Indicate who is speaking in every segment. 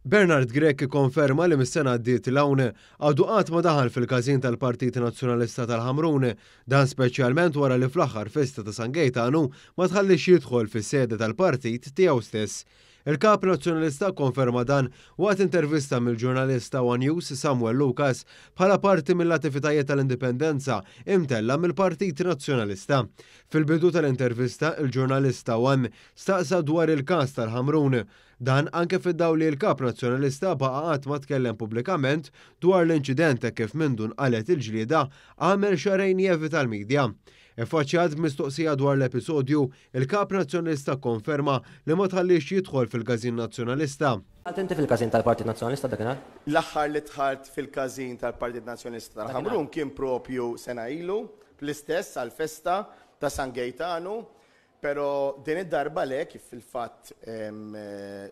Speaker 1: Bernard Grech ikkonferma li mis-sena għaddiet l-hawn għadu qatt ma daħal fil-każin tal-Partit Nazzjonalista tal-Ħamrun, dan speċjalment wara li fl-aħħar festa ta' San Gaetano ma tħallix jidħol fis-sede tal-partit tiegħu stess. Il-kap nazzjonalista konferma dan waqt intervista mill-ġurnalista One News Samuel Lucas bħala parti mill-attivitajiet tal-indipendenza imtella mill-Partit Nazzjonalista. Fil-bidu tal-intervista, il-ġurnalista One staqsa dwar il-każ tal-Ħamrun. Dan anke fid-dawl li l-kap nazzjonalista baqa' qatt ma tkellem pubblikament dwar l-inċident kif mindu nqalet il-ġlieda għamel xarejn jevita l-medja. Effaċċjat mistoqsija dwar l-episodju, il-kap nazzjonalista konferma li ma tħallix jidħol fil-każin nazzjonalista.
Speaker 2: Inti fil-każin tal-Partit Nazzjonalista dakinhar?
Speaker 3: L-aħħar li tħart fil-każin tal-Partit Nazzjonalista tal-Ħamrun kien propju sena ilu, fl-istess għal-festa ta' San Gaetano, pero din id-darba le kif fil-fatt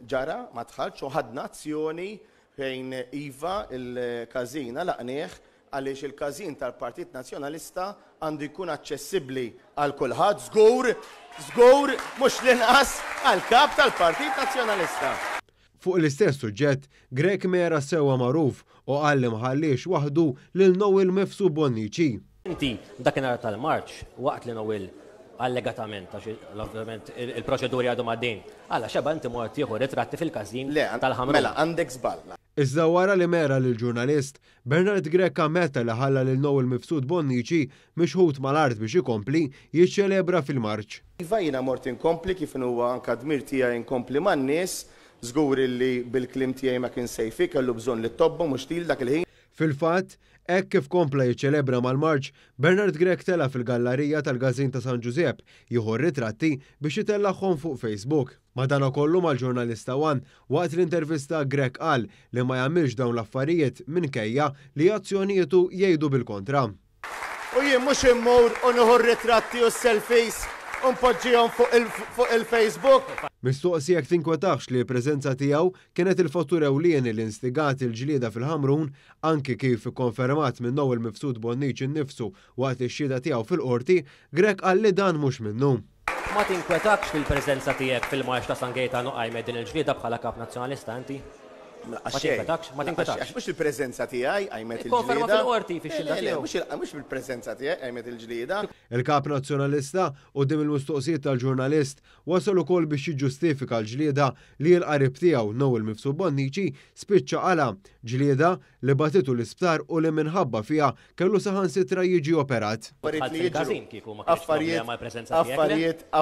Speaker 3: ġara ma tħallx u ħadna azzjoni fejn iva il-każina laqnieh għaliex il-każin tal-Partit Nazzjonalista għandu jkun aċċessibbli għal kulħadd żgur mhux l-inqas għall-kap tal-Partit Nazzjonalista.
Speaker 1: Fuq l-istess suġġett, Grech mera sewwa magħruf u qal li mħallix waħdu lil Noel Mifsud Bonnici.
Speaker 2: Inti dakinhar tal-Marċ waqt li Noel allegatament, ovvjament il-proċeduri għadhom għaddejn. Alla xeba inti mort tieħu ritratti fil-każin tal-Ħamrun.
Speaker 3: Mela għandek żball.
Speaker 1: Iżda wara li mera lill-ġurnalist, Bernard Grech ammetta li ħalla lil Noel Mifsud Bonnici mixħut mal-art biex ikompli jiċċelebra fil-Marċ.
Speaker 3: Iva jiena mort inkompli kif huwa anke dmir tiegħi inkompli man-nies, żgur li bil-klim tiegħi ma kien sejfi kellu bżonn li tobba mhux til dak il-ħin.
Speaker 1: Fil-fatt, hekk kif kompla jiċċelebra mal-Marċ, Bernard Grech tela fil-gallerija tal-Gazin ta' San Giuseppe jieħu ritratti biex jitellaħħom fuq Facebook. Madankollu mal-ġurnalista One waqt l-intervista Grech qal li ma jagħmilx dawn l-affarijiet minkejja li azzjonietu jgħidu bil-kontra.
Speaker 3: U jien mhux immur u nieħu ritratti u selfies u npoġġihom fuq il-Facebook.
Speaker 1: Mistoqsi jekk tinkwetax li l-preżenza tiegħu kienet il-fattur ewlieni li instigat il-ġlieda fil-Ħamrun anke kif ikkonfermat minn Noel Mifsud Bonnici nnifsu waqt ix-xhieda tiegħu fil-qorti, Grech qal li dan mhux minnu.
Speaker 2: Ma tinkwetax fil-preżenza tiegħek fil-Marċ ta' San Gaetano qajmet din il-ġlieda bħala kap nazzjonalista inti? Ma tinkwetax.
Speaker 3: Mhux il-preżenza tiegħi qajmet il-ġlieda.
Speaker 2: Konferma fil-qorti fix-xhieda tiegħu.
Speaker 3: Mhux bil-preżenza tiegħi qajmet il-ġlieda.
Speaker 1: Il-kap nazzjonalista quddiem il-mistoqsijiet tal-ġurnalist wasal ukoll biex jiġġustifika l-ġlieda li l-qarib tiegħu Noel Mifsud Bonnici spiċċa qala ġlieda li batitu l-isptar u li minħabba fiha kellu saħansitra jiġi operat.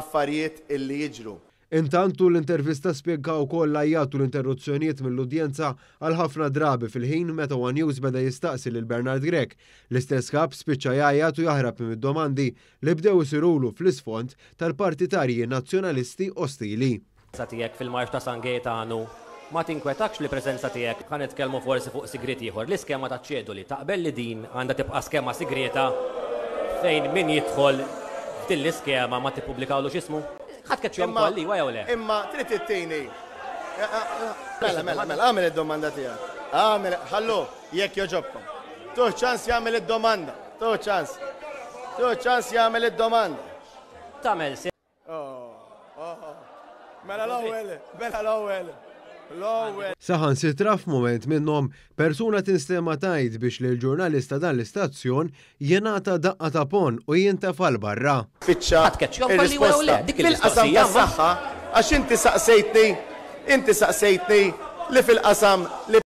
Speaker 3: Affarijiet illi jiġru.
Speaker 1: Intantu l-intervista spjega wkoll lajjatu l-interruzzjonijiet mill-udjenza għal ħafna drabi fil-ħin meta One News beda jistaqsi lil Bernard Grech. L-istess kap spiċċa jgħajjat u jaħrab mid-domandi li bdew isirulu fl-isfond tal-partitarji nazzjonalisti ostili.
Speaker 2: Tiegħek fil-Marċ ta' San Gaetano ma tinkwetax li preżenza tiegħek ħan nitkellmu forsi fuq sigriet ieħor. L-iskema ta' ċeduli taqbel li din għandha tibqa' skema sigreta fejn min jidħol f'din l-iskema ma tippubblikawlux ismu? ħadd keċċhom kolli wa jew le?
Speaker 3: Imma trid ittini. Mela, għamel id-domanda tiegħek. Għamel, ħallu, jekk joġobkom. Tuh ċans jagħmel id-domanda. Tuh ċans jagħmel id-domanda.
Speaker 2: Tagħmel se.
Speaker 3: Mela l-ewwel.
Speaker 1: Saħan sitra f'mument minnhom persuna tinstema tgħid biex li l-ġurnalista dan l-istazzjon jingħata daqqa ta' pon u jintefal barra.
Speaker 3: Fil-qasam tas-saħħa għax inti saqsejtni li fil-qasam li